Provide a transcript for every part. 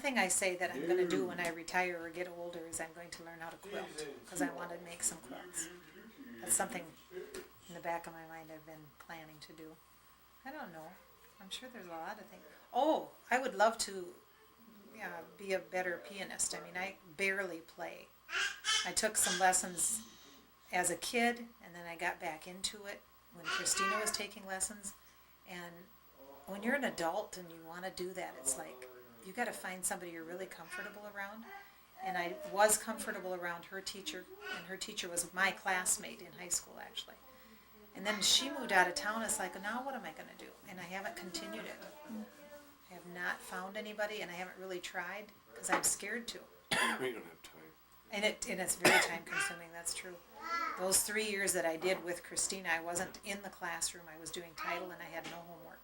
thing I say that I'm gonna do when I retire or get older is I'm going to learn how to quilt, because I want to make some quilts. That's something in the back of my mind I've been planning to do. I don't know. I'm sure there's a lot of things. Oh, I would love to be a better pianist. I mean, I barely play. I took some lessons as a kid, and then I got back into it when Christina was taking lessons. And when you're an adult and you want to do that, it's like you got to find somebody you're really comfortable around. And I was comfortable around her teacher, and her teacher was my classmate in high school, actually. And then she moved out of town. It's like, now what am I going to do? And I haven't continued it. I have not found anybody, and I haven't really tried because I'm scared to. You don't have time. And it's very time consuming, that's true. Those 3 years that I did with Christina, I wasn't in the classroom. I was doing title, and I had no homework.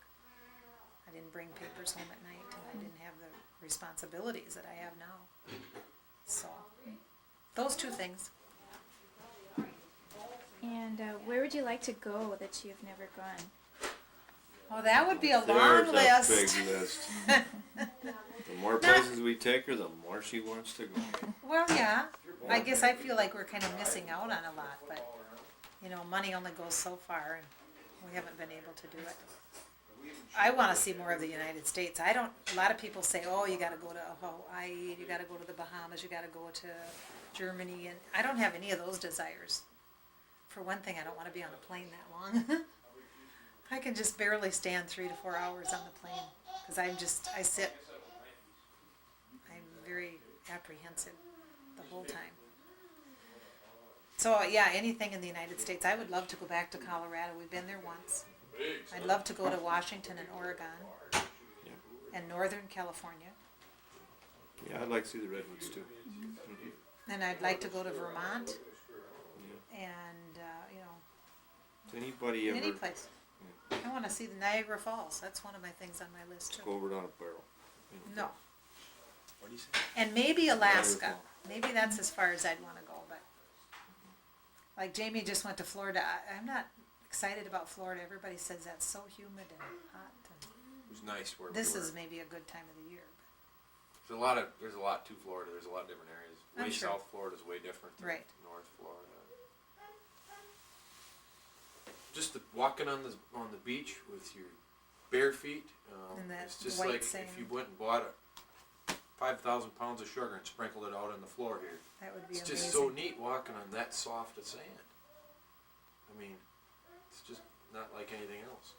I didn't bring papers home at night, and I didn't have the responsibilities that I have now. So, those two things. And where would you like to go that you've never gone? Well, that would be a There's long a list. big list. The more places we take her, the more she wants to go. Well, yeah. I guess I feel like we're kind of missing out on a lot, but, money only goes so far, and we haven't been able to do it. I want to see more of the United States. A lot of people say, oh, you got to go to Hawaii, you got to go to the Bahamas, you got to go to Germany, and I don't have any of those desires. For one thing, I don't want to be on a plane that long. I can just barely stand 3 to 4 hours on the plane, because I'm very apprehensive the whole time. So, yeah, anything in the United States. I would love to go back to Colorado. We've been there once. I'd love to go to Washington and Oregon and Northern California. Yeah, I'd like to see the redwoods too. Mm-hmm. And I'd like to go to Vermont Yeah. and, Does anybody ever any place. I want to see the Niagara Falls. That's one of my things on my list too. go over it on a barrel? No. What do you say? And maybe Alaska. Niagara Maybe that's as far as I'd want to go, but like Jamie just went to Florida. I'm not excited about Florida. Everybody says that's so humid and hot. It was nice where This we were. is maybe a good time of the year. There's a lot to Florida. There's a lot of different areas. I'm Way sure. South Florida is way different than Right. North Florida. Just walking on the beach with your bare feet. And that it's just white like sand. if you went and bought 5,000 pounds of sugar and sprinkled it out on the floor here. That would be It's amazing. just so neat walking on that soft of sand. I mean, it's just not like anything else.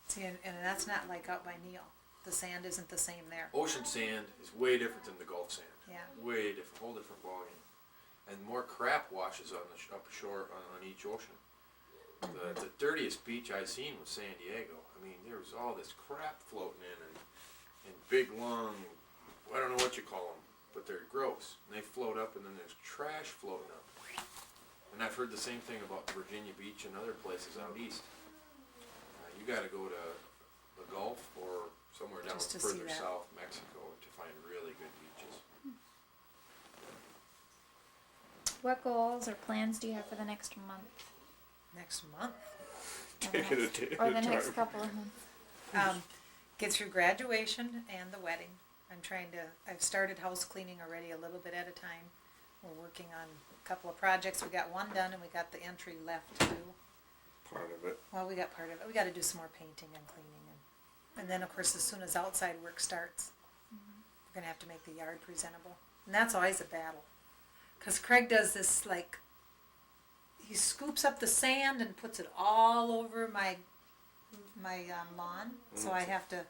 See, and that's not like out by Neil. The sand isn't the same there. Ocean sand is way different than the Gulf sand. Yeah. Way different, whole different ballgame. And more crap washes on the upshore on each ocean. The dirtiest beach I seen was San Diego. I mean, there was all this crap floating in and big long, I don't know what you call them, but they're gross. And they float up, and then there's trash floating up. And I've heard the same thing about Virginia Beach and other places out east. You got to go to the Gulf or somewhere down Just to see further that. south, Mexico, to find really good beaches. What goals or plans do you have for the next month? Next month. Take it a day Or at the a next time. couple of months? Get through graduation and the wedding. I've started house cleaning already a little bit at a time. We're working on a couple of projects. We got one done and we got the entry left to do. Part of it. Well, we got part of it. We got to do some more painting and cleaning. And then, of course, as soon as outside work starts, we're going to have to make the yard presentable. And that's always a battle. Because Craig does this, like, he scoops up the sand and puts it all over my lawn. So I have to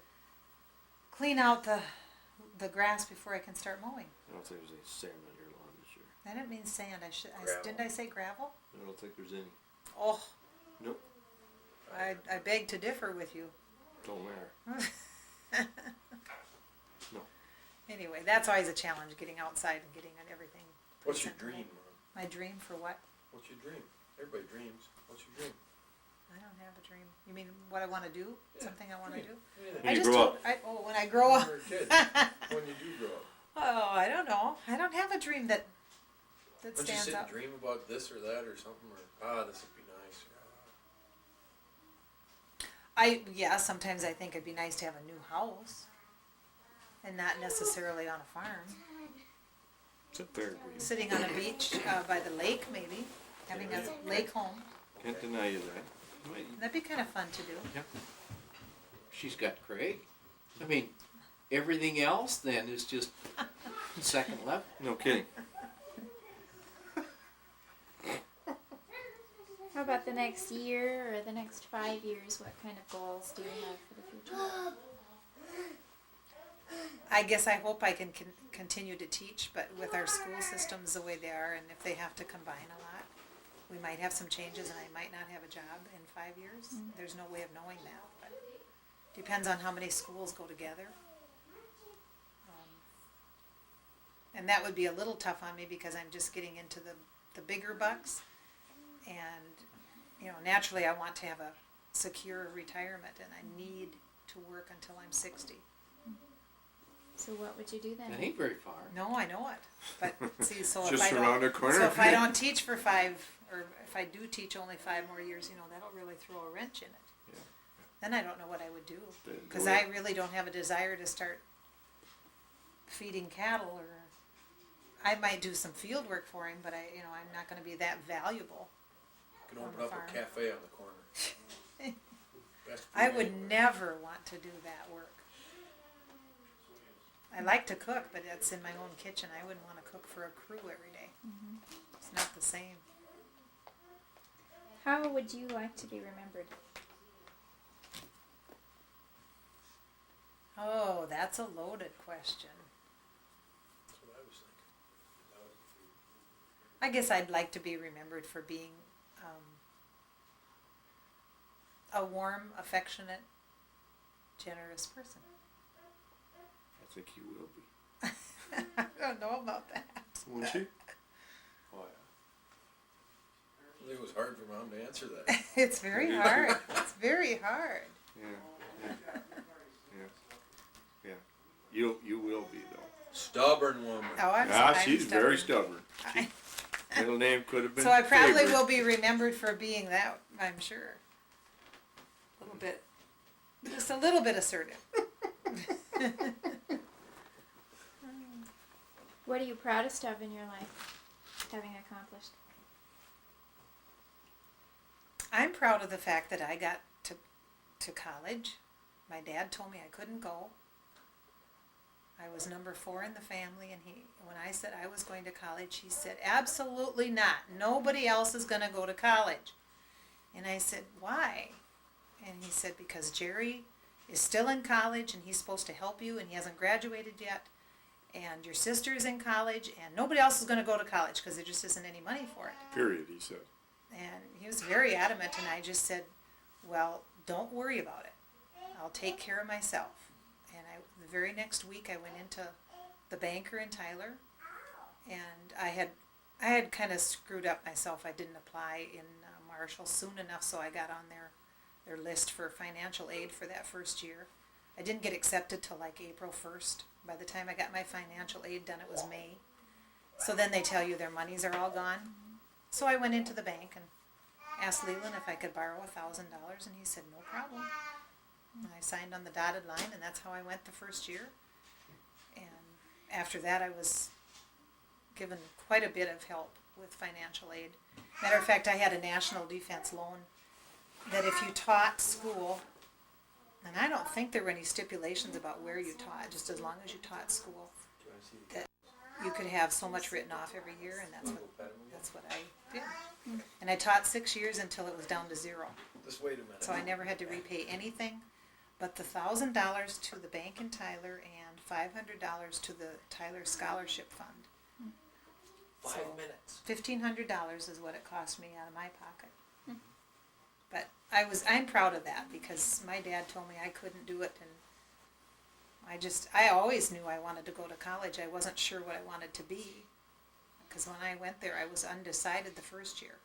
clean out the grass before I can start mowing. I don't think there's any sand on your lawn this year. I didn't mean sand. Gravel. Didn't I say gravel? I don't think there's any. Oh, Nope. I beg to differ with you. Don't matter. No. Anyway, that's always a challenge, getting outside and getting everything. What's your presentable. dream, Mom? My dream for what? What's your dream? Everybody dreams. What's your dream? I don't have a dream. You mean what I want to do? Yeah, Something I want to dream. do? Yeah. When you grow up. When I grow When up. you're a kid. When you do grow up. Oh, I don't know. I don't have a dream that Don't you stands sit out. and dream about this or that or something? Or, this would be nice. Sometimes I think it'd be nice to have a new house. And not necessarily on a farm. It's a fair breed. Sitting on a beach by the lake, maybe. Having a lake home. Can't deny you that. Might- That'd be kind of fun to do. She's got Craig. I mean, everything else then is just second level. No kidding. How about the next year or the next 5 years? What kind of goals do you have for the future? I guess I hope I can continue to teach, but with our school systems the way they are, and if they have to combine a lot, we might have some changes and I might not have a job in 5 years. There's no way of knowing that, but depends on how many schools go together. And that would be a little tough on me because I'm just getting into the bigger bucks. And, you know, naturally I want to have a secure retirement and I need to work until I'm 60. So what would you do then? That ain't very far. No, I know it, but see, so if Just I around the don't, corner. so if I don't teach for 5, or if I do teach only 5 more years, you know, that'll really throw a wrench in it. Yeah. Then I don't know what I would do, The because way- I really don't have a desire to start feeding cattle, or I might do some field work for him, but I'm not gonna be that valuable. You can On open the up farm. a cafe on the corner. Best food I would anywhere. never want to do that work. I like to cook, but it's in my own kitchen. I wouldn't want to cook for a crew every day. It's not the same. How would you like to be remembered? Oh, that's a loaded question. That's what I was thinking. I guess I'd like to be remembered for being a warm, affectionate, generous person. I think you will be. I don't know about that. Won't you? Oh, yeah. It was hard for Mom to answer that. It's very hard. It's very hard. Yeah. You will be though. Stubborn woman. Oh, I'm Yeah, I'm she's very stubborn. I- Middle name could have been. So I probably favorite. will be remembered for being that, I'm sure. A little bit, just a little bit assertive. What are you proudest of in your life, having accomplished? I'm proud of the fact that I got to college. My dad told me I couldn't go. I was number 4 in the family, and when I said I was going to college, he said, absolutely not. Nobody else is going to go to college. And I said, why? And he said, because Jerry is still in college, and he's supposed to help you, and he hasn't graduated yet. And your sister's in college, and nobody else is going to go to college because there just isn't any money for it. Period, he said. And he was very adamant, and I just said, well, don't worry about it. I'll take care of myself. And the very next week I went into the banker in Tyler, and I had kind of screwed up myself. I didn't apply in Marshall soon enough, so I got on their list for financial aid for that first year. I didn't get accepted till like April 1st. By the time I got my financial aid done, it was May. So then they tell you their monies are all gone. So I went into the bank and asked Leland if I could borrow $1,000, and he said, no problem. And I signed on the dotted line, and that's how I went the first year. And after that, I was given quite a bit of help with financial aid. Matter of fact, I had a national defense loan that if you taught school, and I don't think there were any stipulations about where you taught, just as long as you taught school, that you could have so much written off every year, and that's what I did. And I taught 6 years until it was down to 0. Just wait a minute. So I never had to repay anything but the $1,000 to the bank in Tyler and $500 to the Tyler Scholarship Fund. 5 minutes. $1,500 is what it cost me out of my pocket. But I'm proud of that because my dad told me I couldn't do it, and I always knew I wanted to go to college. I wasn't sure what I wanted to be because when I went there I was undecided the first year.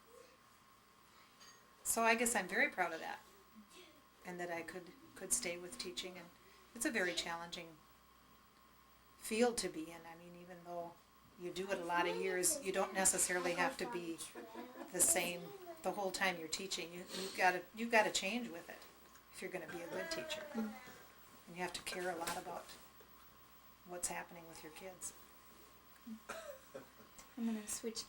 So I guess I'm very proud of that, and that I could stay with teaching, and it's a very challenging field to be in. I mean, even though you do it a lot of years, you don't necessarily have to be the same the whole time you're teaching. You've got to change with it if you're going to be a good teacher. And you have to care a lot about what's happening with your kids. I'm gonna switch